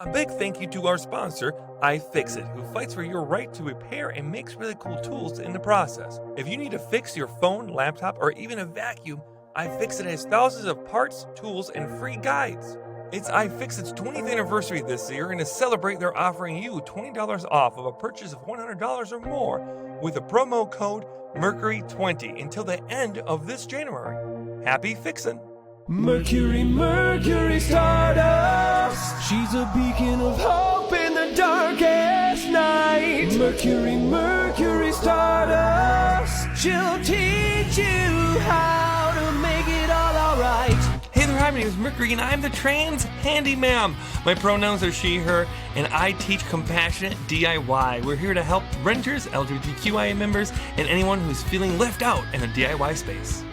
A big thank you to our sponsor, iFixit, who fights for your right to repair and makes really cool tools in the process. If you need to fix your phone, laptop, or even a vacuum, iFixit has thousands of parts, tools, and free guides. It's iFixit's 20th anniversary this year, and to celebrate, they're offering you $20 off of a purchase of $100 or more with a promo code Mercury20 until the end of this January. Happy fixin'! Mercury, Mercury Stardust. She's a beacon of hope in the darkest night. Mercury, Mercury Stardust. She'll teach you how to make it all alright. Hey there, hi, my name is Mercury, and I'm the trans Handy Ma'am. My pronouns are she, her, and I teach compassionate DIY. We're here to help renters, LGBTQIA members, and anyone who's feeling left out in the DIY space.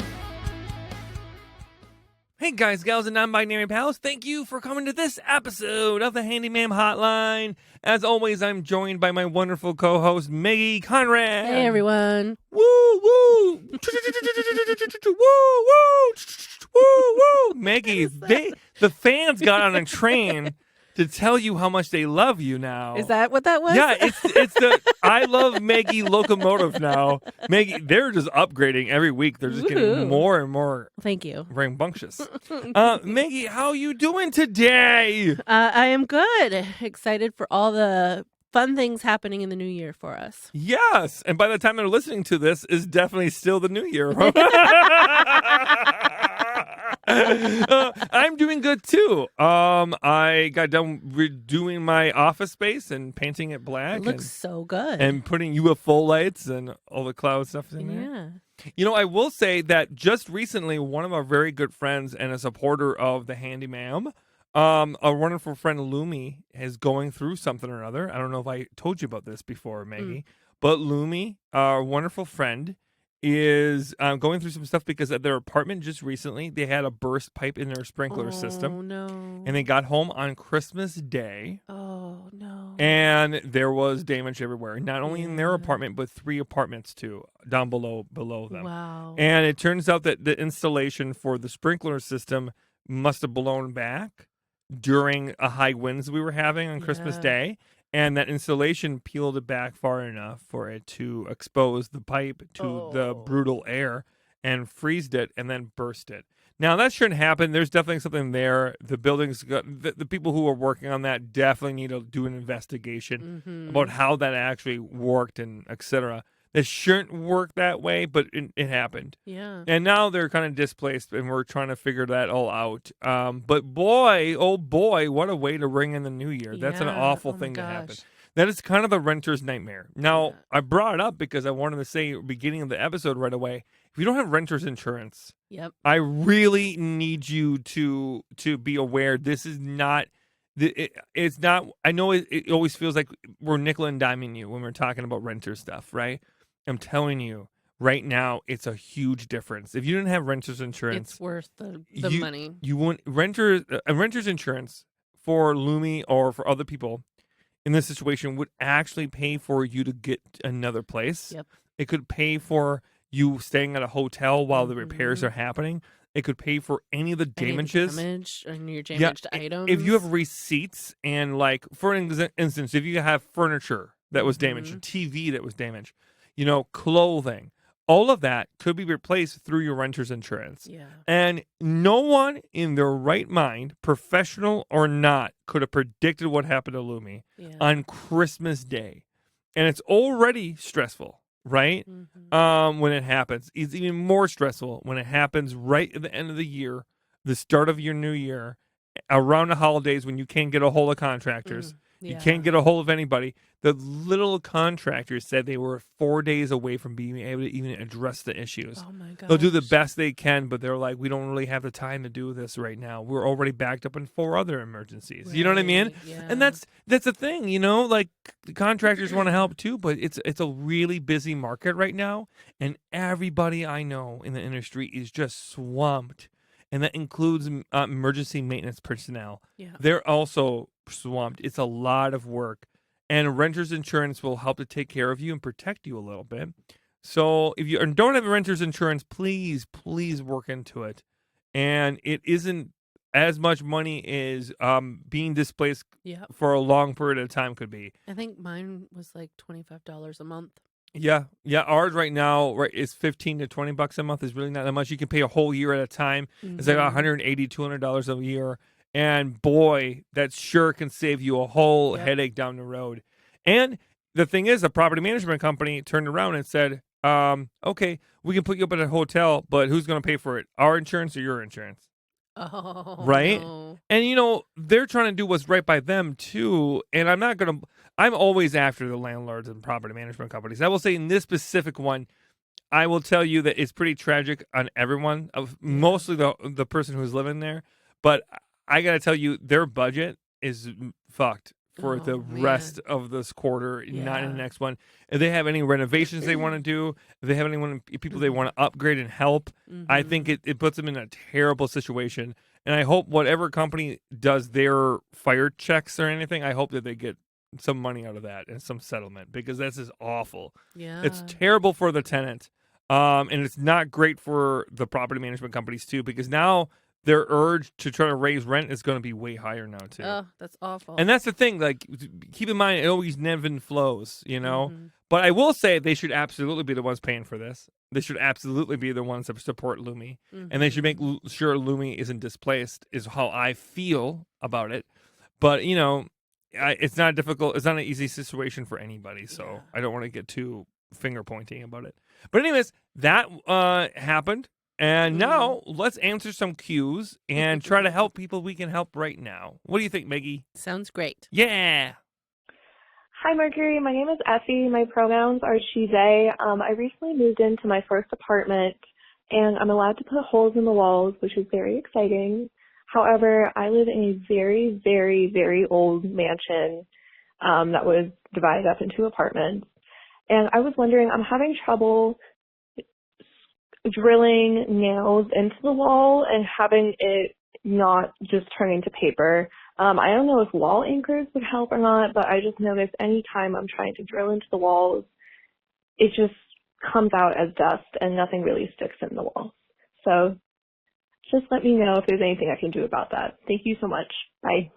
Hey guys, gals, and non-binary pals, thank you for coming to this episode of the Handy Ma'am Hotline. As always, I'm joined by my wonderful co-host, Maggie Conrad. Hey, everyone. Woo, woo. Woo, woo. Woo, woo. Maggie, the fans got on a train to tell you how much they love you now. Is that what that was? Yeah, it's the I love Maggie locomotive now. Maggie, they're just upgrading every week. They're just getting more and more Thank you. rambunctious. Maggie, how you doing today? I am good. Excited for all the fun things happening in the new year for us. Yes, and by the time they're listening to this, is definitely still the new year. I'm doing good too. I got done redoing my office space and painting it black. It looks so good. And putting UFO lights and all the cloud stuff in there. Yeah. You know, I will say that just recently, one of our very good friends and a supporter of the Handy Ma'am, a wonderful friend Lumi, is going through something or other. I don't know if I told you about this before, Maggie, but Lumi, our wonderful friend, is going through some stuff because at their apartment just recently, they had a burst pipe in their sprinkler system. Oh, no. And they got home on Christmas Day. Oh, no. And there was damage everywhere, not only in their apartment, but 3 apartments too, down below them. Wow. And it turns out that the installation for the sprinkler system must have blown back during a high winds we were having on Christmas Day. And that installation peeled it back far enough for it to expose the pipe to the brutal air and freezed it and then burst it. Now, that shouldn't happen. There's definitely something there. The buildings, the people who are working on that definitely need to do an investigation about how that actually worked and et cetera. It shouldn't work that way, but it happened. Yeah. And now they're kind of displaced, and we're trying to figure that all out. But boy, oh boy, what a way to ring in the new year. That's an awful thing to happen. That is kind of the renter's nightmare. Now, I brought it up because I wanted to say at the beginning of the episode right away, if you don't have renter's insurance, I really need you to be aware this is not... It's not... I know it always feels like we're nickel and diming you when we're talking about renter stuff, right? I'm telling you, right now, it's a huge difference. If you didn't have renter's insurance... It's worth the money. You want renter's insurance for Lumi or for other people in this situation would actually pay for you to get another place. Yep. It could pay for you staying at a hotel while the repairs are happening. It could pay for any of the damages. Damage and your damaged items. If you have receipts and, like, for instance, if you have furniture that was damaged, a TV that was damaged, clothing, all of that could be replaced through your renter's insurance. Yeah. And no one in their right mind, professional or not, could have predicted what happened to Lumi on Christmas Day. And it's already stressful, right? When it happens. It's even more stressful when it happens right at the end of the year, the start of your new year, around the holidays when you can't get a hold of contractors. You can't get a hold of anybody. The little contractors said they were 4 days away from being able to even address the issues. Oh, my God. They'll do the best they can, but they're like, we don't really have the time to do this right now. We're already backed up in 4 other emergencies. Right. You know what I mean? Yeah. And that's the thing, like the contractors want to help too, but it's a really busy market right now, and everybody I know in the industry is just swamped. And that includes emergency maintenance personnel. Yeah. They're also swamped. It's a lot of work. And renter's insurance will help to take care of you and protect you a little bit. So if you don't have renter's insurance, please work into it. And it isn't as much money as being displaced Yep. for a long period of time could be. I think mine was like $25 a month. Yeah. Ours right now is $15 to $20 a month. Is really not that much. You can pay a whole year at a time. It's like $180, $200 a year. And boy, that sure can save you a whole headache down the road. And the thing is, the property management company turned around and said, okay, we can put you up at a hotel, but who's going to pay for it? Our insurance or your insurance? Oh, right? No. And, they're trying to do what's right by them, too. And I'm always after the landlords and property management companies. I will say in this specific one, I will tell you that it's pretty tragic on everyone, mostly the person who's living there. But I got to tell you, their budget is fucked for the rest of this quarter, not in the next one. If they have any renovations they want to do, if they have people they want to upgrade and help, I think it puts them in a terrible situation. And I hope whatever company does their fire checks or anything, I hope that they get some money out of that and some settlement, because this is awful. Yeah. It's terrible for the tenant. And it's not great for the property management companies too, because now their urge to try to raise rent is going to be way higher now too. Oh, that's awful. And that's the thing. Like, keep in mind, it always never flows, But I will say they should absolutely be the ones paying for this. They should absolutely be the ones that support Lumi, and they should make sure Lumi isn't displaced. Is how I feel about it. But it's not difficult. It's not an easy situation for anybody. So I don't want to get too finger pointing about it. But anyways, that happened. And now let's answer some cues and try to help people we can help right now. What do you think, Maggie? Sounds great. Yeah. Hi, Mercury. My name is Effie. My pronouns are she, they. I recently moved into my first apartment, and I'm allowed to put holes in the walls, which is very exciting. However, I live in a very, very, very old mansion that was divided up into apartments. And I was wondering, I'm having trouble drilling nails into the wall and having it not just turn into paper. I don't know if wall anchors would help or not, but I just noticed anytime I'm trying to drill into the walls, it just comes out as dust and nothing really sticks in the walls. So just let me know if there's anything I can do about that. Thank you so much. Bye.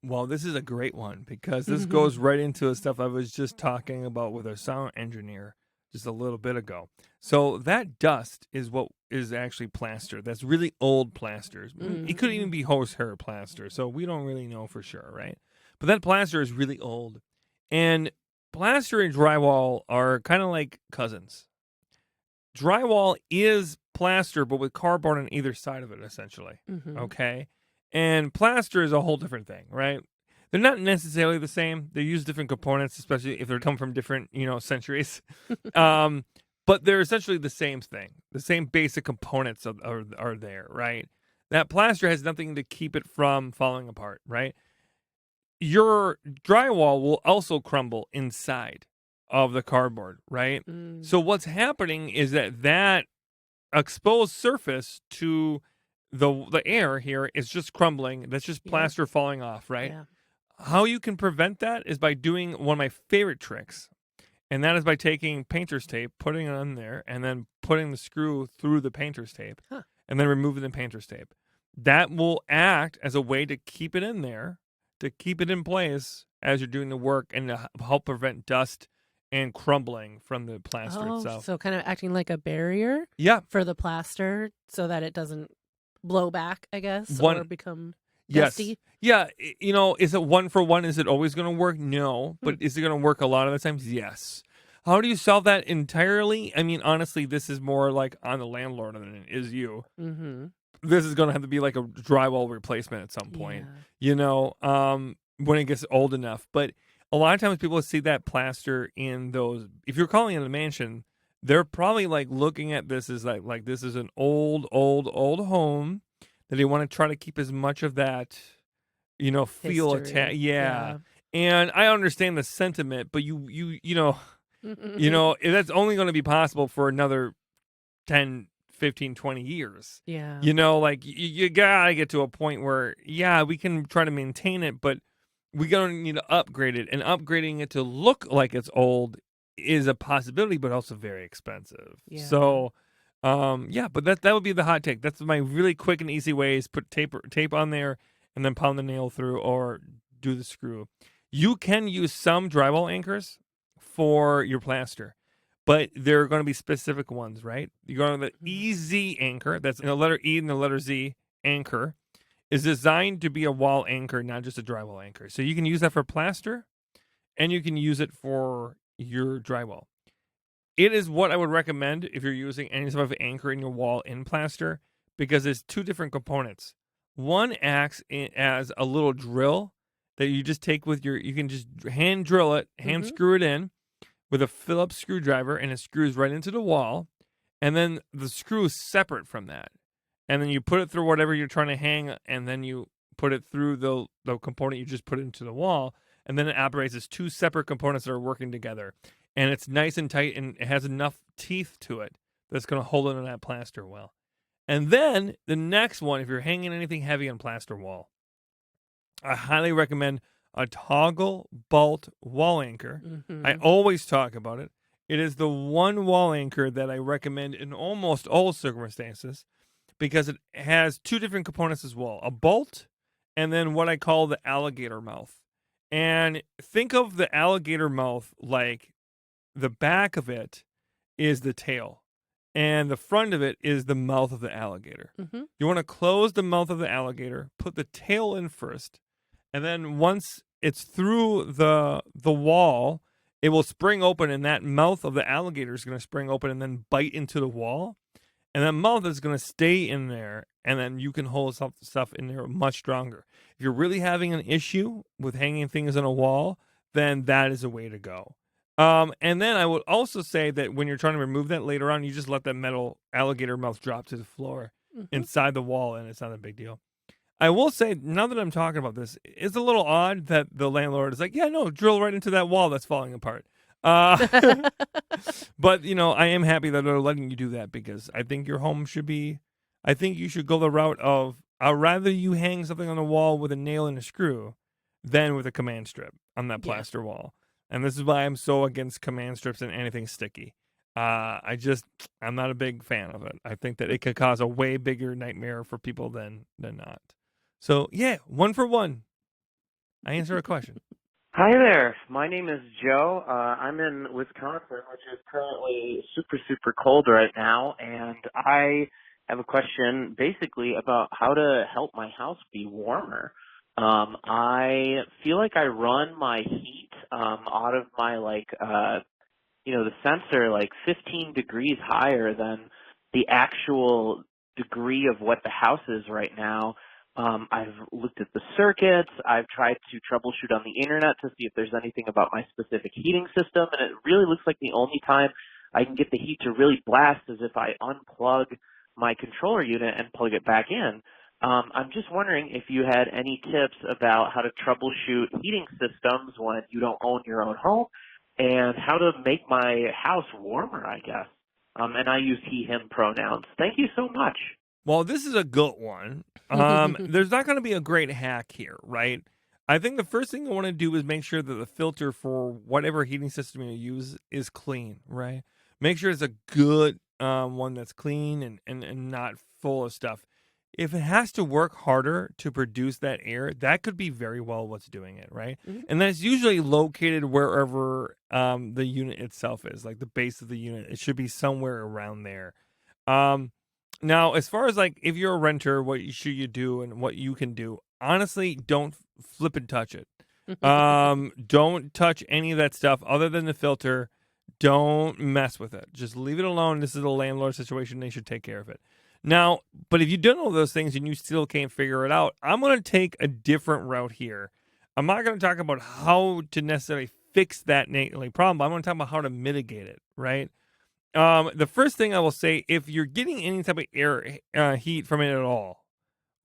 Well, this is a great one, because this goes right into the stuff I was just talking about with our sound engineer just a little bit ago. So that dust is what is actually plaster. That's really old plasters. It could even be horsehair plaster, so we don't really know for sure, right? But that plaster is really old. And plaster and drywall are kind of like cousins. Drywall is plaster, but with cardboard on either side of it, essentially. Okay? And plaster is a whole different thing, right? They're not necessarily the same. They use different components, especially if they come from different, centuries. But they're essentially the same thing. The same basic components are there, right? That plaster has nothing to keep it from falling apart, right? Your drywall will also crumble inside of the cardboard, right? So what's happening is that exposed surface to the air here is just crumbling. That's just plaster falling off, right? Yeah. How you can prevent that is by doing one of my favorite tricks, and that is by taking painter's tape, putting it on there, and then putting the screw through the painter's tape, and then removing the painter's tape. That will act as a way to keep it in there, to keep it in place as you're doing the work, and to help prevent dust and crumbling from the plaster itself. So kind of acting like a barrier for the plaster so that it doesn't blow back, I guess, or become dusty. Yeah, is it one for one? Is it always going to work? No. But is it going to work a lot of the times? Yes. How do you solve that entirely? I mean, honestly, this is more like on the landlord than it is you. This is going to have to be like a drywall replacement at some point, when it gets old enough. But a lot of times people see that plaster in those, if you're calling it a mansion, they're probably like looking at this as like this is an old home that they want to try to keep as much of that, feel attached. Yeah. And I understand the sentiment, but that's only going to be possible for another 10, 15, 20 years. Yeah. You gotta get to a point where, we can try to maintain it, but we're going to need to upgrade it. And upgrading it to look like it's old is a possibility, but also very expensive. Yeah. So But that would be the hot take. That's my really quick and easy ways. Put tape on there and then pound the nail through or do the screw. You can use some drywall anchors for your plaster, but there are going to be specific ones, right? You're going to the EZ anchor. That's the letter E and the letter Z anchor is designed to be a wall anchor, not just a drywall anchor. So you can use that for plaster and you can use it for your drywall. It is what I would recommend if you're using any sort of anchor in your wall in plaster because it's two different components. One acts as a little drill that you just take with you can just hand drill it, hand screw it in with a Phillips screwdriver, and it screws right into the wall. And then the screw is separate from that. And then you put it through whatever you're trying to hang, and then you put it through the component you just put into the wall. And then it operates as two separate components that are working together. And it's nice and tight, and it has enough teeth to it that's going to hold it on that plaster well. And then the next one, if you're hanging anything heavy on plaster wall, I highly recommend a toggle bolt wall anchor. I always talk about it. It is the one wall anchor that I recommend in almost all circumstances because it has two different components as well, a bolt and then what I call the alligator mouth. And think of the alligator mouth like the back of it is the tail and the front of it is the mouth of the alligator. You want to close the mouth of the alligator, put the tail in first, and then once it's through the wall, it will spring open, and that mouth of the alligator is going to spring open and then bite into the wall. And that mouth is going to stay in there, and then you can hold stuff in there much stronger. If you're really having an issue with hanging things on a wall, then that is a way to go. And then I would also say that when you're trying to remove that later on, you just let that metal alligator mouth drop to the floor inside the wall, and it's not a big deal. I will say, now that I'm talking about this, it's a little odd that the landlord is like, yeah, no, drill right into that wall that's falling apart. But, I am happy that they're letting you do that because I think your home I think you should go the route of, I'd rather you hang something on the wall with a nail and a screw than with a command strip on that plaster wall. And this is why I'm so against command strips and anything sticky. I'm not a big fan of it. I think that it could cause a way bigger nightmare for people than not. So, yeah, 1 for 1. I answer a question. Hi there. My name is Joe. I'm in Wisconsin, which is currently super, super cold right now. And I have a question basically about how to help my house be warmer. I feel like I run my heat out of my, the sensor 15 degrees higher than the actual degree of what the house is right now. I've looked at the circuits. I've tried to troubleshoot on the internet to see if there's anything about my specific heating system, and it really looks like the only time I can get the heat to really blast is if I unplug my controller unit and plug it back in. I'm just wondering if you had any tips about how to troubleshoot heating systems when you don't own your own home and how to make my house warmer, I guess. And I use he, him pronouns. Thank you so much. Well, this is a good one. There's not going to be a great hack here, right? I think the first thing you want to do is make sure that the filter for whatever heating system you use is clean, right? Make sure it's a good one that's clean and not full of stuff. If it has to work harder to produce that air, that could be very well what's doing it, right? And that's usually located wherever the unit itself is, like the base of the unit. It should be somewhere around there. Now, as far as if you're a renter, what should you do and what you can do? Honestly, don't flip and touch it. Don't touch any of that stuff other than the filter. Don't mess with it. Just leave it alone. This is a landlord situation. They should take care of it. Now, but if you don't know those things and you still can't figure it out, I'm going to take a different route here. I'm not going to talk about how to necessarily fix that problem. I'm going to talk about how to mitigate it, right? The first thing I will say, if you're getting any type of air heat from it at all,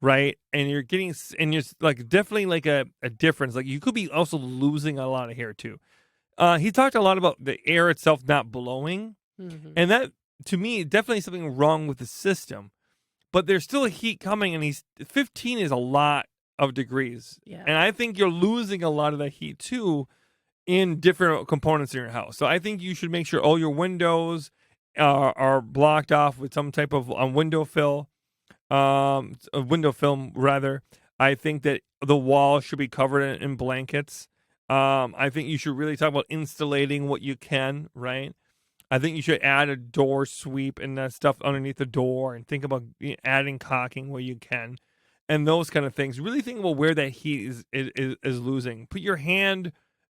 right, and you're getting, and you're definitely a difference, you could be also losing a lot of hair too. He talked a lot about the air itself not blowing, and that, to me, definitely something wrong with the system. But there's still heat coming, and 15 is a lot of degrees. Yeah. And I think you're losing a lot of that heat too in different components in your house. So I think you should make sure all your windows are blocked off with some type of window film rather. I think that the wall should be covered in blankets. I think you should really talk about insulating what you can, right? I think you should add a door sweep and that stuff underneath the door, and think about adding caulking where you can, and those kind of things. Really think about where that heat is losing. Put your hand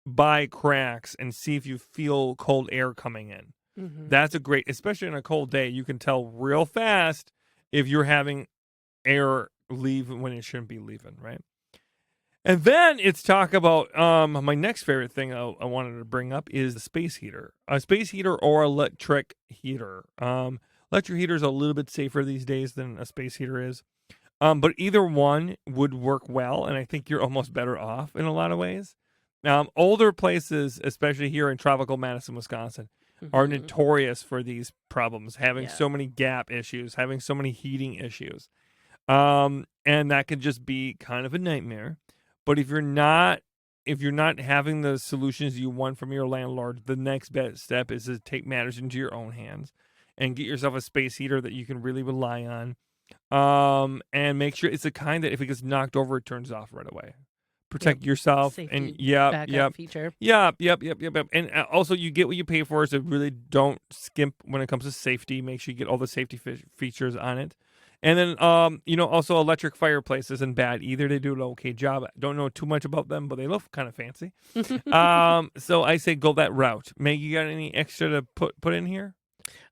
by cracks and see if you feel cold air coming in. Mm-hmm. That's a great, especially on a cold day, you can tell real fast if you're having air leave when it shouldn't be leaving, right? And then it's talk about my next favorite thing I wanted to bring up is the space heater. A space heater or electric heater. Electric heater is a little bit safer these days than a space heater is. But either one would work well, and I think you're almost better off in a lot of ways. Older places, especially here in tropical Madison, Wisconsin, are notorious for these problems, having so many gap issues, having so many heating issues. And that can just be kind of a nightmare. But if you're not having the solutions you want from your landlord, the next best step is to take matters into your own hands and get yourself a space heater that you can really rely on. And make sure it's the kind that if it gets knocked over, it turns off right away. Protect yourself. Safety and backup feature. Yep. And also, you get what you pay for, so really don't skimp when it comes to safety. Make sure you get all the safety features on it. And then, also electric fireplaces isn't bad either. They do an okay job. I don't know too much about them, but they look kind of fancy. So I say go that route. Meg, you got any extra to put in here?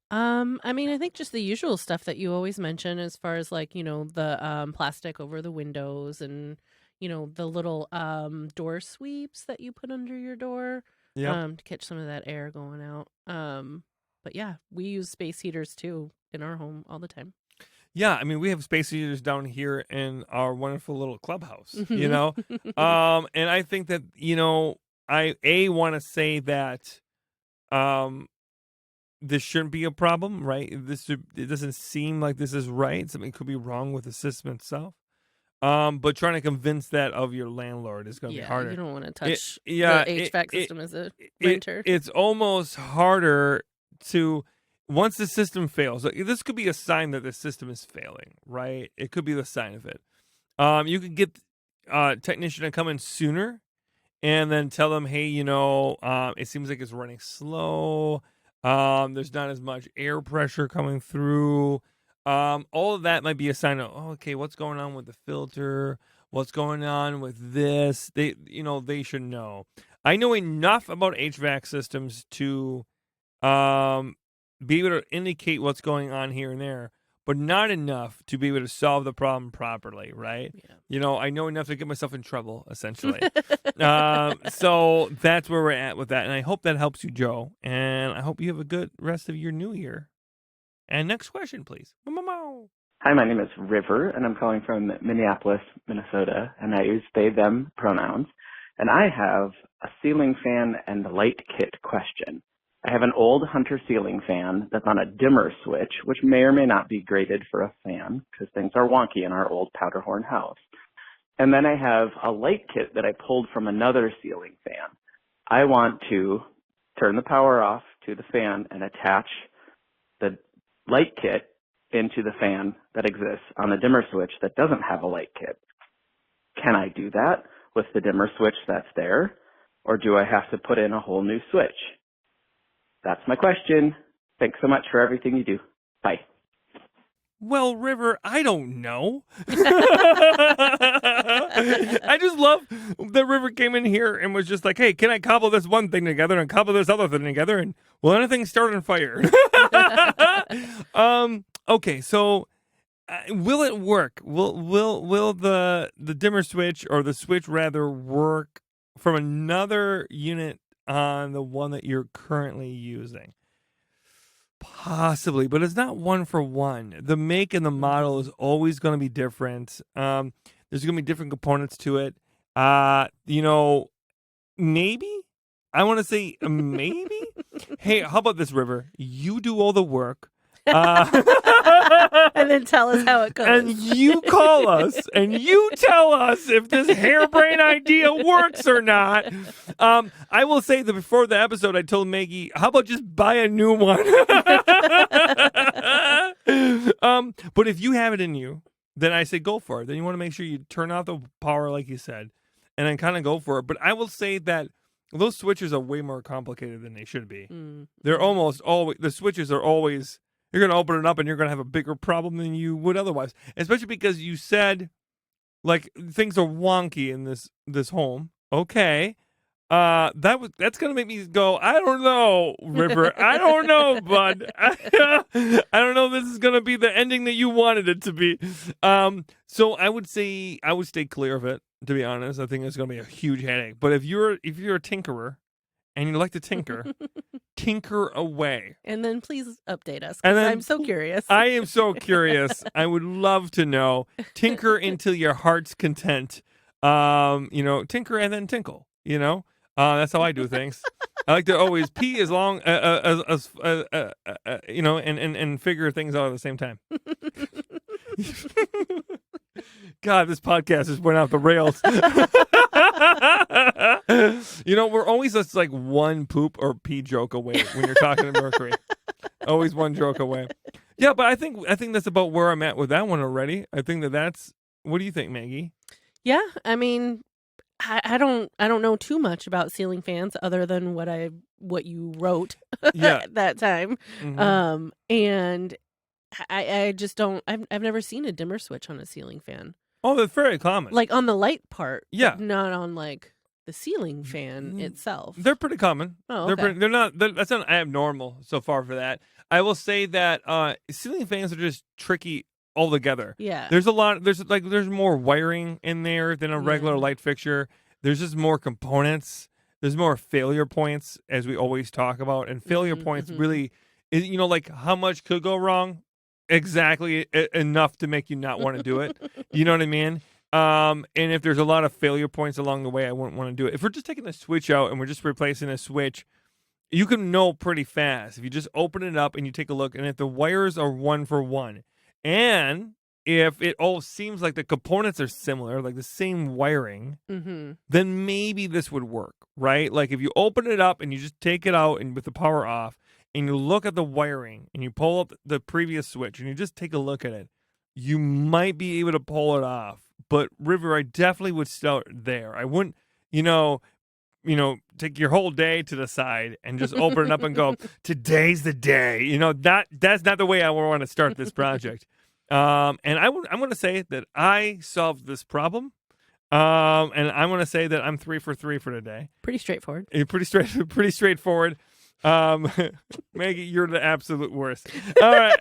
I think just the usual stuff that you always mention, as far as the plastic over the windows, and the little door sweeps that you put under your door, to catch some of that air going out. But yeah, we use space heaters too in our home all the time. Yeah, we have space heaters down here in our wonderful little clubhouse, and I think that, I want to say that this shouldn't be a problem, right? It doesn't seem like this is right. Something could be wrong with the system itself. But trying to convince that of your landlord is going to be harder. You don't want to touch the HVAC system as a renter. It's almost harder to... Once the system fails, this could be a sign that the system is failing, right? It could be the sign of it. You could get a technician to come in sooner and then tell them, hey, it seems like it's running slow. There's not as much air pressure coming through. All of that might be a sign of, okay, what's going on with the filter? What's going on with this? They should know. I know enough about HVAC systems to be able to indicate what's going on here and there, but not enough to be able to solve the problem properly, right? Yeah. I know enough to get myself in trouble, essentially. So that's where we're at with that, and I hope that helps you, Joe, and I hope you have a good rest of your new year. And next question, please. Hi, my name is River, and I'm calling from Minneapolis, Minnesota, and I use they, them pronouns. And I have a ceiling fan and light kit question. I have an old Hunter ceiling fan that's on a dimmer switch, which may or may not be graded for a fan because things are wonky in our old Powderhorn house. And then I have a light kit that I pulled from another ceiling fan. I want to turn the power off to the fan and attach the light kit into the fan that exists on the dimmer switch that doesn't have a light kit. Can I do that with the dimmer switch that's there, or do I have to put in a whole new switch? That's my question. Thanks so much for everything you do. Bye. Well, River, I don't know. I just love that River came in here and was just like, hey, can I cobble this one thing together and cobble this other thing together? And will anything start on fire? Okay, so will it work? Will the dimmer switch, or the switch rather, work from another unit on the one that you're currently using? Possibly, but it's not one for one. The make and the model is always going to be different. There's going to be different components to it. Maybe? I want to say maybe. Hey, how about this, River? You do all the work. And then tell us how it goes. And you call us and you tell us if this harebrained idea works or not. I will say that before the episode, I told Maggie, how about just buy a new one? But if you have it in you, then I say go for it. Then you want to make sure you turn off the power, like you said, and then kind of go for it. But I will say that those switches are way more complicated than they should be. They're almost always, the switches are always, you're going to open it up and you're going to have a bigger problem than you would otherwise. Especially because you said, like, things are wonky in this home. Okay. That's going to make me go, I don't know, River. I don't know, bud. I don't know if this is going to be the ending that you wanted it to be. So I would say I would stay clear of it, to be honest. I think it's going to be a huge headache. But if you're a tinkerer and you like to tinker, tinker away. And then please update us, because I'm so curious. I am so curious. I would love to know. Tinker until your heart's content. Tinker and then tinkle, That's how I do things. I like to always pee as long as and figure things out at the same time. God, this podcast just went off the rails. We're always just like one poop or pee joke away when you're talking to Mercury. Always one joke away. Yeah, but I think that's about where I'm at with that one already. I think that's. What do you think, Maggie? Yeah, I mean, I don't know too much about ceiling fans other than what you wrote at that time. Mm-hmm. And I just don't. I've never seen a dimmer switch on a ceiling fan. Oh, that's very common. Like on the light part, yeah, but not on like the ceiling fan itself. They're pretty common. Oh, okay. They're not. That's not abnormal so far for that. I will say that ceiling fans are just tricky altogether. Yeah, there's a lot. There's more wiring in there than a regular light fixture. There's just more components. There's more failure points, as we always talk about, and failure points really, like how much could go wrong. Exactly enough to make you not want to do it. You know what I mean? And if there's a lot of failure points along the way, I wouldn't want to do it. If we're just taking a switch out and we're just replacing a switch, you can know pretty fast. If you just open it up and you take a look, and if the wires are 1 for 1, and if it all seems like the components are similar, like the same wiring, then maybe this would work, right? Like if you open it up and you just take it out and with the power off, and you look at the wiring and you pull up the previous switch and you just take a look at it, you might be able to pull it off. But River, I definitely would start there. I wouldn't, take your whole day to the side and just open it up and go, today's the day. That's not the way I want to start this project. And I'm going to say that I solved this problem. And I'm going to say that I'm 3 for 3 for today. Pretty straightforward. Pretty straightforward. Maggie, you're the absolute worst. All right,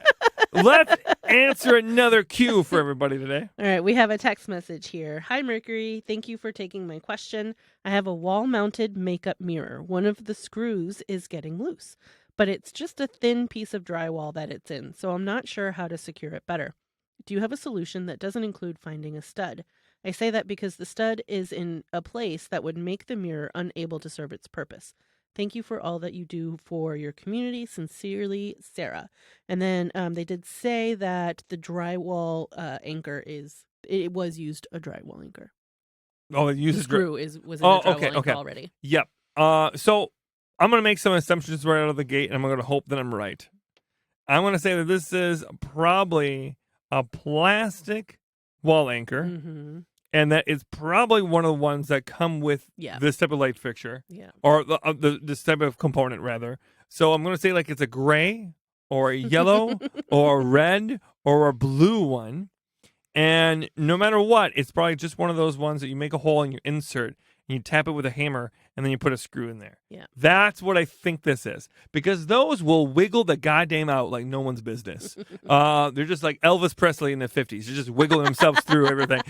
let's answer another cue for everybody today. All right, we have a text message here. Hi, Mercury. Thank you for taking my question. I have a wall-mounted makeup mirror. One of the screws is getting loose, but it's just a thin piece of drywall that it's in, so I'm not sure how to secure it better. Do you have a solution that doesn't include finding a stud? I say that because the stud is in a place that would make the mirror unable to serve its purpose. Thank you for all that you do for your community. Sincerely, Sarah. And then they did say that the drywall anchor it was used a drywall anchor. Oh, it uses the screw was in a drywall anchor already. Yep. So I'm going to make some assumptions right out of the gate, and I'm going to hope that I'm right. I'm going to say that this is probably a plastic wall anchor. Mm-hmm. And that is probably one of the ones that come with this type of light fixture, or this type of component, rather. So I'm going to say like it's a gray or a yellow or a red or a blue one. And no matter what, it's probably just one of those ones that you make a hole and you insert and you tap it with a hammer and then you put a screw in there. Yeah. That's what I think this is, because those will wiggle the goddamn out like no one's business. They're just like Elvis Presley in the 50s. They're just wiggling themselves through everything.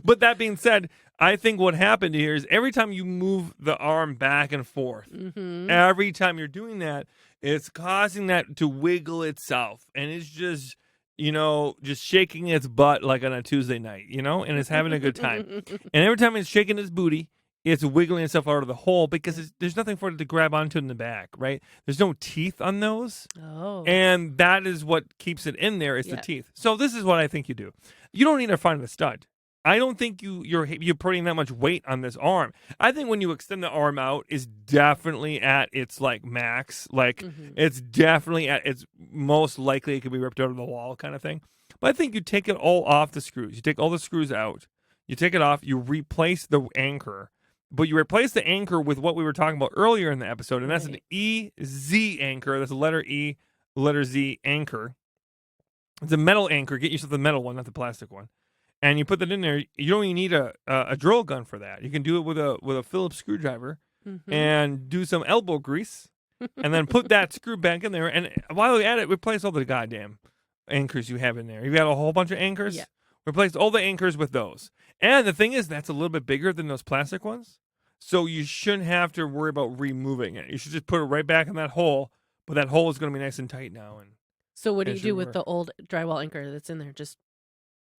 But that being said, I think what happened here is every time you move the arm back and forth, every time you're doing that, it's causing that to wiggle itself. And it's just, just shaking its butt like on a Tuesday night, and it's having a good time. And every time it's shaking its booty, it's wiggling itself out of the hole because there's nothing for it to grab onto in the back, right? There's no teeth on those. Oh. And that is what keeps it in there is the teeth. So this is what I think you do. You don't need to find the stud. I don't think you're putting that much weight on this arm. I think when you extend the arm out is definitely at its like max. Like it's definitely at its most likely it could be ripped out of the wall kind of thing. But I think you take it all off the screws. You take all the screws out. You take it off. You replace the anchor. But you replace the anchor with what we were talking about earlier in the episode, and that's an EZ anchor. That's a letter E, letter Z anchor. It's a metal anchor. Get yourself the metal one, not the plastic one. And you put that in there. You don't even need a drill gun for that. You can do it with a Phillips screwdriver and do some elbow grease, and then put that screw back in there. And while you're at it, replace all the goddamn anchors you have in there. You've got a whole bunch of anchors. Yeah. Replace all the anchors with those. And the thing is, that's a little bit bigger than those plastic ones. So you shouldn't have to worry about removing it. You should just put it right back in that hole. But that hole is going to be nice and tight now. And so what do you do with the old drywall anchor that's in there? Just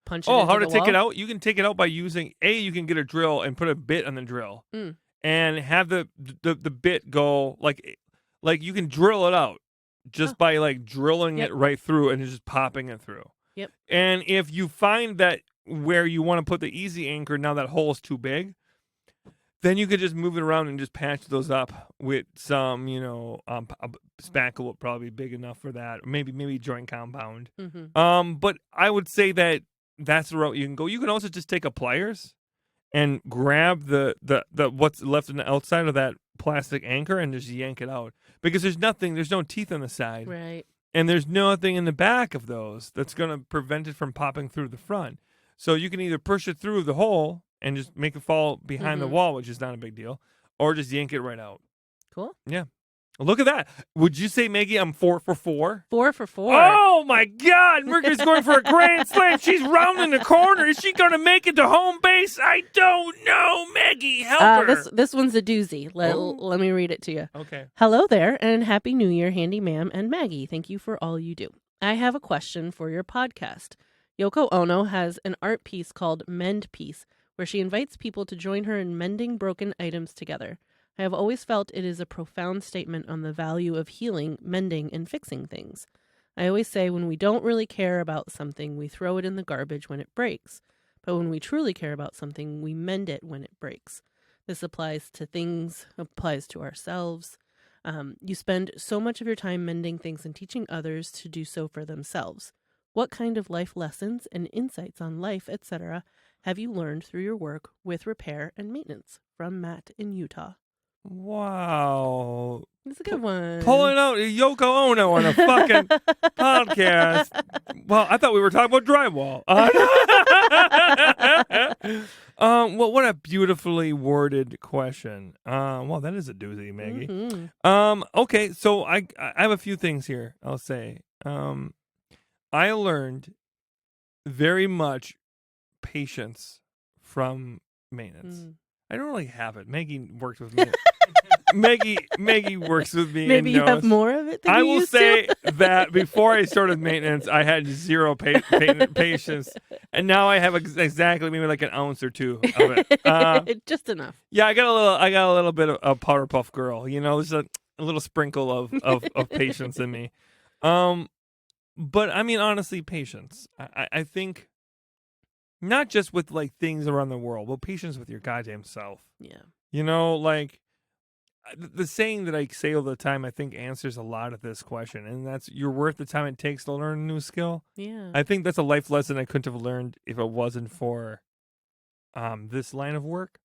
punch it into how to the take wall? it out? You can take it out by using, you can get a drill and put a bit on the drill. And have the bit go, like you can drill it out just by like drilling it right through and just popping it through. Yep. And if you find that where you want to put the easy anchor, now that hole is too big, then you could just move it around and just patch those up with some, spackle will probably be big enough for that. Maybe joint compound. But I would say that that's the route you can go. You can also just take a pliers and grab the what's left on the outside of that plastic anchor and just yank it out. Because there's no teeth on the side. Right. And there's nothing in the back of those that's going to prevent it from popping through the front. So you can either push it through the hole and just make it fall behind the wall, which is not a big deal, or just yank it right out. Cool. Yeah. Look at that. Would you say, Maggie, I'm 4 for 4? 4 for 4. Oh, my God. Mercury's going for a grand slam. She's rounding the corner. Is she going to make it to home base? I don't know. Maggie, help her. This one's a doozy. Let me read it to you. Okay. Hello there, and Happy New Year, Handy Ma'am and Maggie. Thank you for all you do. I have a question for your podcast. Yoko Ono has an art piece called Mend Piece, where she invites people to join her in mending broken items together. I have always felt it is a profound statement on the value of healing, mending, and fixing things. I always say when we don't really care about something, we throw it in the garbage when it breaks. But when we truly care about something, we mend it when it breaks. This applies to things, applies to ourselves. You spend so much of your time mending things and teaching others to do so for themselves. What kind of life lessons and insights on life, etc., have you learned through your work with repair and maintenance? From Matt in Utah. Wow. That's a good one. Pulling out Yoko Ono on a fucking podcast. Well, I thought we were talking about drywall. Well, what a beautifully worded question. Well, that is a doozy, Maggie. Okay, so I have a few things here, I'll say. I learned very much patience from maintenance. I don't really have it. Maggie worked with me. Maggie works with me. Maybe and you knows. have more of it than I you will used say to. that before I started maintenance, I had zero patience, and now I have exactly maybe like an ounce or two of it. Just enough. Yeah, I got a little bit of a Powderpuff Girl. There's a little sprinkle of patience in me. But I mean, honestly, patience. I think. Not just with like things around the world, but patience with your goddamn self. Yeah. Like the saying that I say all the time, I think answers a lot of this question, and that's you're worth the time it takes to learn a new skill. Yeah. I think that's a life lesson I couldn't have learned if it wasn't for this line of work.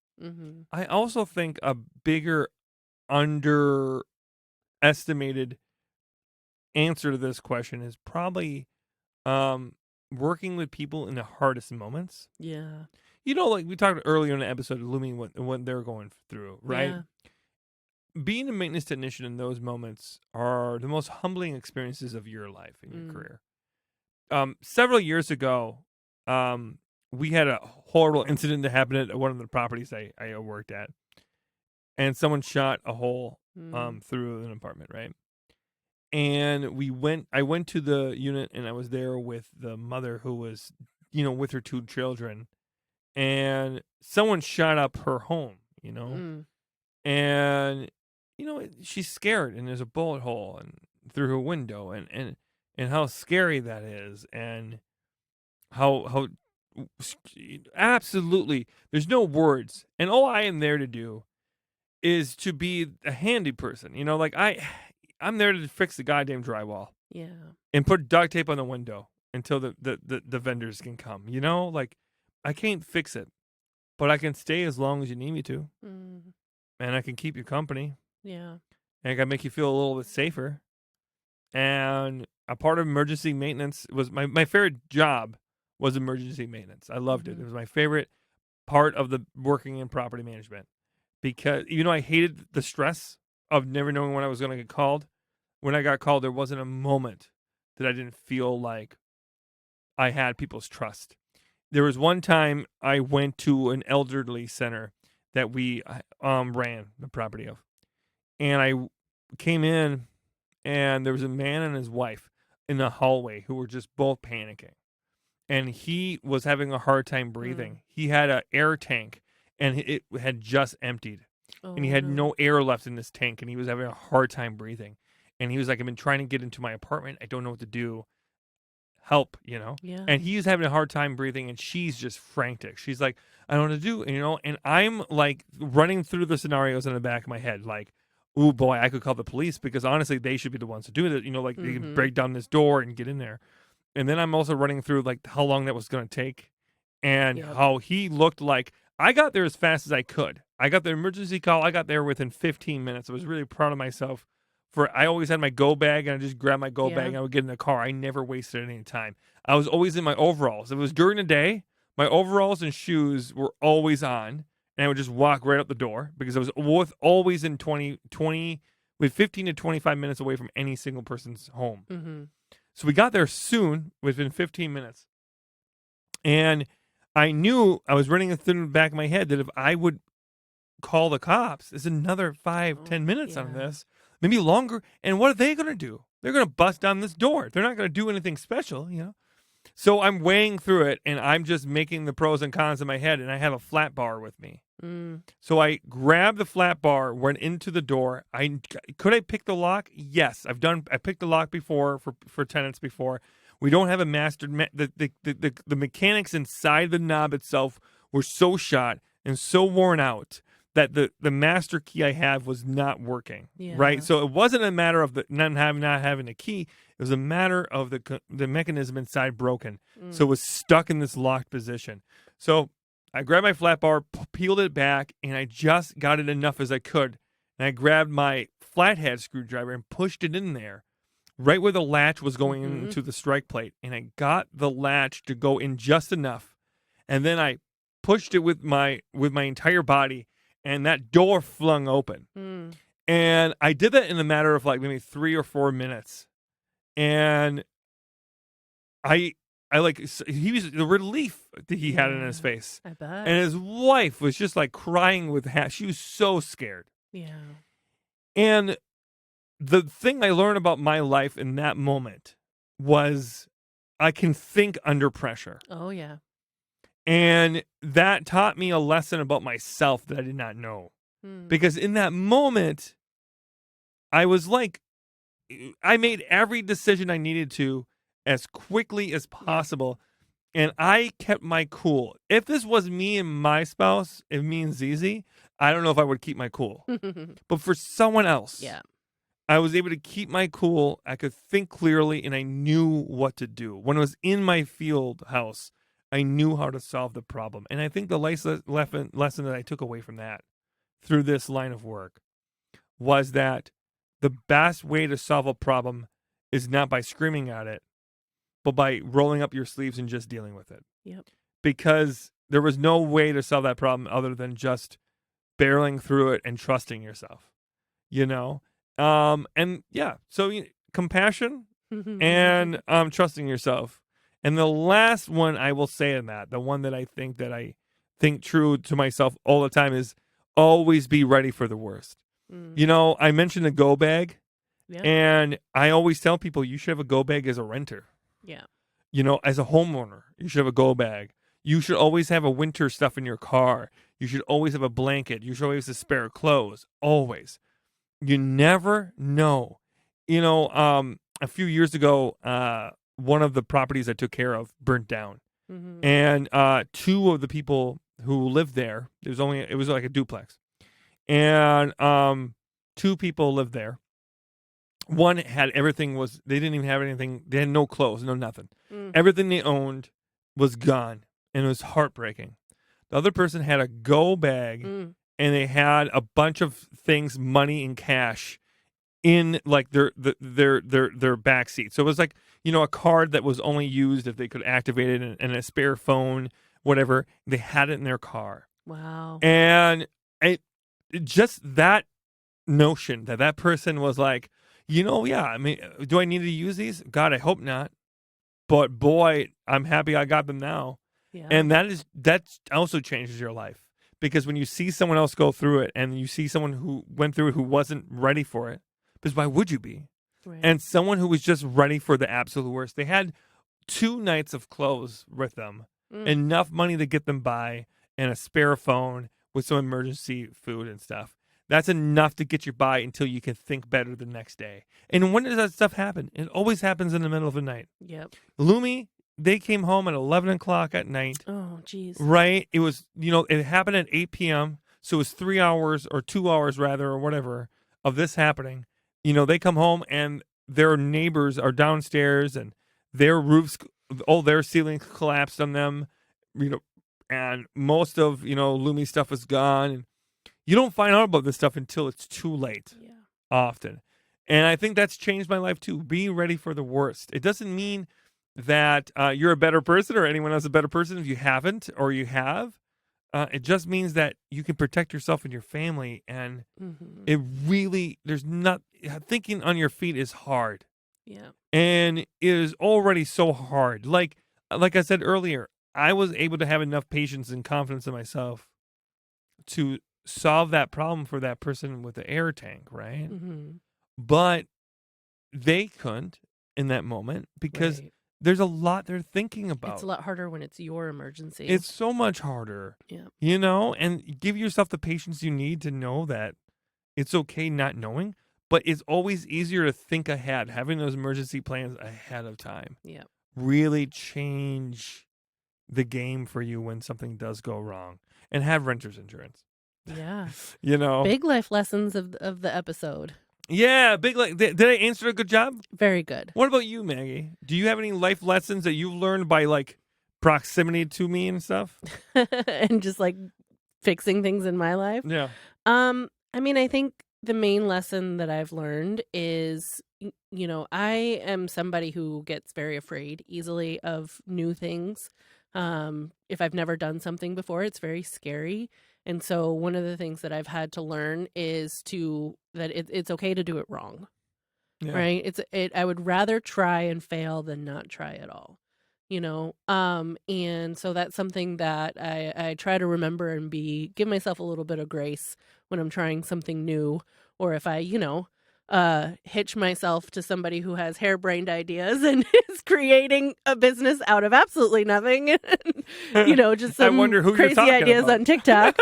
I also think a bigger underestimated answer to this question is probably working with people in the hardest moments. Yeah. Like we talked earlier in the episode, Lumi, what they're going through, right? Yeah. Being a maintenance technician in those moments are the most humbling experiences of your life and your career. Several years ago, we had a horrible incident that happened at one of the properties I worked at, and someone shot a hole through an apartment, right? And I went to the unit, and I was there with the mother who was, with her 2 children, and someone shot up her home, you know? Mm. And, she's scared and there's a bullet hole and through her window and how scary that is and how absolutely there's no words. And all I am there to do is to be a handy person. Like I'm there to fix the goddamn drywall Yeah. and put duct tape on the window until the vendors can come. Like I can't fix it, but I can stay as long as you need me to. Mm. And I can keep you company. Yeah. And I can make you feel a little bit safer. And a part of emergency maintenance was my favorite job was emergency maintenance. I loved it. It was my favorite part of the working in property management because I hated the stress of never knowing when I was going to get called. When I got called, there wasn't a moment that I didn't feel like I had people's trust. There was one time I went to an elderly center that we ran the property of. And I came in, and there was a man and his wife in the hallway who were just both panicking. And he was having a hard time breathing. He had an air tank, and it had just emptied. And he had no air left in this tank, and he was having a hard time breathing. And he was like, I've been trying to get into my apartment. I don't know what to do. Help, Yeah. And he's having a hard time breathing, and she's just frantic. She's like, I don't know what to do, and I'm like running through the scenarios in the back of my head, like, oh boy, I could call the police because honestly, they should be the ones to do it. Like they can break down this door and get in there. And then I'm also running through like how long that was going to take and how he looked like I got there as fast as I could. I got the emergency call. I got there within 15 minutes. I was really proud of myself I always had my go bag and I just grabbed my go bag and I would get in the car. I never wasted any time. I was always in my overalls. If it was during the day, my overalls and shoes were always on. And I would just walk right out the door because I was always in 20 with 15 to 25 minutes away from any single person's home. Mm-hmm. So we got there soon, within 15 minutes. And I knew I was running through the back of my head that if I would call the cops, it's another 5-10 minutes on this, maybe longer. And what are they going to do? They're going to bust down this door. They're not going to do anything special, So I'm weighing through it, and I'm just making the pros and cons in my head, and I have a flat bar with me. So I grabbed the flat bar, went into the door. Could I pick the lock? Yes, I picked the lock before for tenants before. We don't have a mastered. The mechanics inside the knob itself were so shot and so worn out that the master key I have was not working. Right, so it wasn't a matter of not having a key. It was a matter of the mechanism inside broken. So it was stuck in this locked position. So I grabbed my flat bar, peeled it back, and I just got it enough as I could. And I grabbed my flathead screwdriver and pushed it in there, right where the latch was going into the strike plate. And I got the latch to go in just enough. And then I pushed it with my entire body, and that door flung open. And I did that in a matter of like maybe 3 or 4 minutes. And he was the relief that he had in his face. I bet. And his wife was just like crying she was so scared. Yeah. And the thing I learned about my life in that moment was I can think under pressure. Oh, yeah. And that taught me a lesson about myself that I did not know. Because in that moment, I was like, I made every decision I needed to as quickly as possible, and I kept my cool. If this was me and my spouse, if me and Zizi, I don't know if I would keep my cool. But for someone else, I was able to keep my cool. I could think clearly, and I knew what to do. When I was in my field house, I knew how to solve the problem. And I think the lesson that I took away from that through this line of work was that the best way to solve a problem is not by screaming at it, but by rolling up your sleeves and just dealing with it. Because there was no way to solve that problem other than just barreling through it and trusting yourself, and so compassion and trusting yourself. And the last one I will say in that, the one that I think true to myself all the time is always be ready for the worst. I mentioned the go bag, and I always tell people you should have a go bag as a renter. As a homeowner, you should have a go bag. You should always have a winter stuff in your car. You should always have a blanket. You should always have spare clothes. Always. You never know. A few years ago, one of the properties I took care of burnt down. Mm-hmm. And two of the people who lived there, it was like a duplex. And two people lived there. One had everything they didn't even have anything. They had no clothes, no nothing. Everything they owned was gone, and it was heartbreaking. The other person had a go bag, and they had a bunch of things, money and cash, in like their back seat. So it was like, a card that was only used if they could activate it, and a spare phone, whatever. They had it in their car. Wow. And just that notion that person was like, yeah, I mean, do I need to use these? God, I hope not. But boy, I'm happy I got them now. Yeah. And that also changes your life, because when you see someone else go through it, and you see someone who went through it who wasn't ready for it, because why would you be? Right. And someone who was just ready for the absolute worst. They had 2 nights of clothes with them, enough money to get them by, and a spare phone with some emergency food and stuff. That's enough to get you by until you can think better the next day. And when does that stuff happen? It always happens in the middle of the night. Yep. Lumi, they came home at 11 o'clock at night. Oh, geez. Right? It was, it happened at 8 p.m. So it was 3 hours or 2 hours rather, or whatever, of this happening. They come home and their neighbors are downstairs, and their roofs, their ceilings collapsed on them, and most of, Lumi stuff is gone. And you don't find out about this stuff until it's too late. Yeah. Often. And I think that's changed my life too. Be ready for the worst. It doesn't mean that you're a better person or anyone else a better person if you haven't or you have. It just means that you can protect yourself and your family. And it really, thinking on your feet is hard. Yeah. And it is already so hard. Like I said earlier, I was able to have enough patience and confidence in myself to solve that problem for that person with the air tank, right? Mm-hmm. But they couldn't in that moment because there's a lot they're thinking about. It's a lot harder when it's your emergency. It's so much harder. Yeah. And give yourself the patience you need to know that it's okay not knowing, but it's always easier to think ahead. Having those emergency plans ahead of time. Yeah. Really change the game for you when something does go wrong. And have renter's insurance. Yeah. Big life lessons of the episode. Yeah, did I answer a good job? Very good. What about you, Maggie? Do you have any life lessons that you've learned by proximity to me and stuff? And just fixing things in my life? Yeah. I think the main lesson that I've learned is, I am somebody who gets very afraid easily of new things. If I've never done something before, it's very scary. And so one of the things that I've had to learn is that it's okay to do it wrong, right? I would rather try and fail than not try at all, and so that's something that I try to remember and give myself a little bit of grace when I'm trying something new, or if I, hitch myself to somebody who has harebrained ideas and is creating a business out of absolutely nothing. Just some I wonder who crazy ideas about. On TikTok.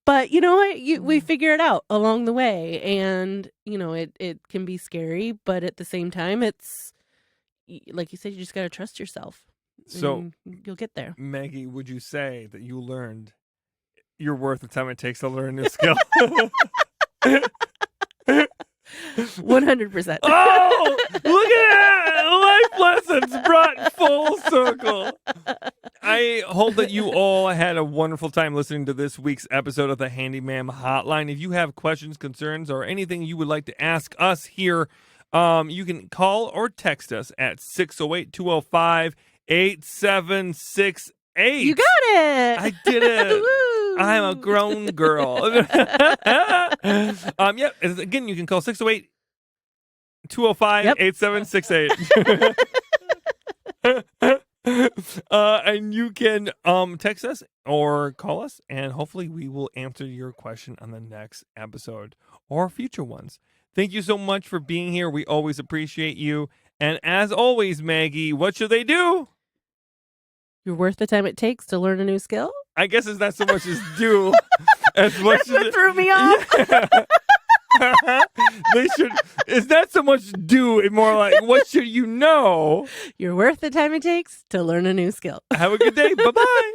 But you know what? We figure it out along the way, and it can be scary, but at the same time, it's like you said, you just got to trust yourself. So you'll get there. Maggie, would you say that you learned you're worth the time it takes to learn this skill? 100%. Oh, look at that! Life lessons brought full circle. I hope that you all had a wonderful time listening to this week's episode of the Handy Ma'am Hotline. If you have questions, concerns, or anything you would like to ask us here, you can call or text us at 608-205-8768. You got it! I did it! I'm a grown girl. Again, you can call 608-205-8768. And you can text us or call us, and hopefully we will answer your question on the next episode or future ones. Thank you so much for being here. We always appreciate you. And as always, Maggie, what should they do? You're worth the time it takes to learn a new skill. I guess it's not so much as do as much That's what as threw me off. they should. It's not so much do and more like what should you know. You're worth the time it takes to learn a new skill. Have a good day. Bye-bye.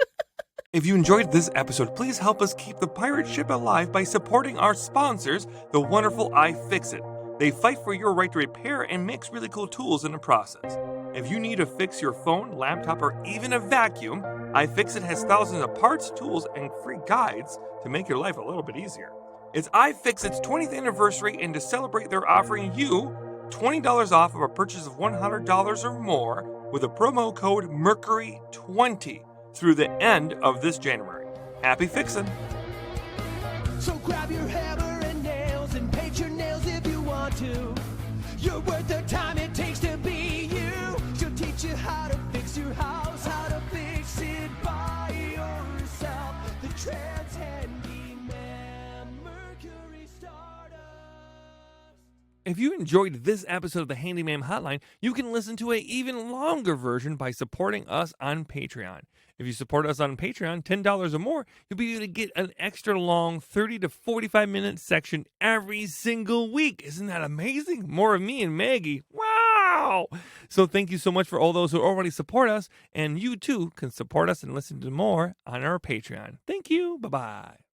If you enjoyed this episode, please help us keep the pirate ship alive by supporting our sponsors, the wonderful iFixit. They fight for your right to repair and mix really cool tools in the process. If you need to fix your phone, laptop, or even a vacuum, iFixit has thousands of parts, tools, and free guides to make your life a little bit easier. It's iFixit's 20th anniversary, and to celebrate, they're offering you $20 off of a purchase of $100 or more with a promo code MERCURY20 through the end of this January. Happy fixin'! So grab your hammer and nails and paint your nails if you want to. You're worth the time it takes to be you. She'll teach you how to fix your house, how to fix it by yourself. The Trans Handy Ma'am Mercury Stardust. If you enjoyed this episode of the Handy Ma'am Hotline, you can listen to an even longer version by supporting us on Patreon. If you support us on Patreon, $10 or more, you'll be able to get an extra long 30 to 45-minute section every single week. Isn't that amazing? More of me and Maggie. Wow! So thank you so much for all those who already support us, and you too can support us and listen to more on our Patreon. Thank you. Bye-bye.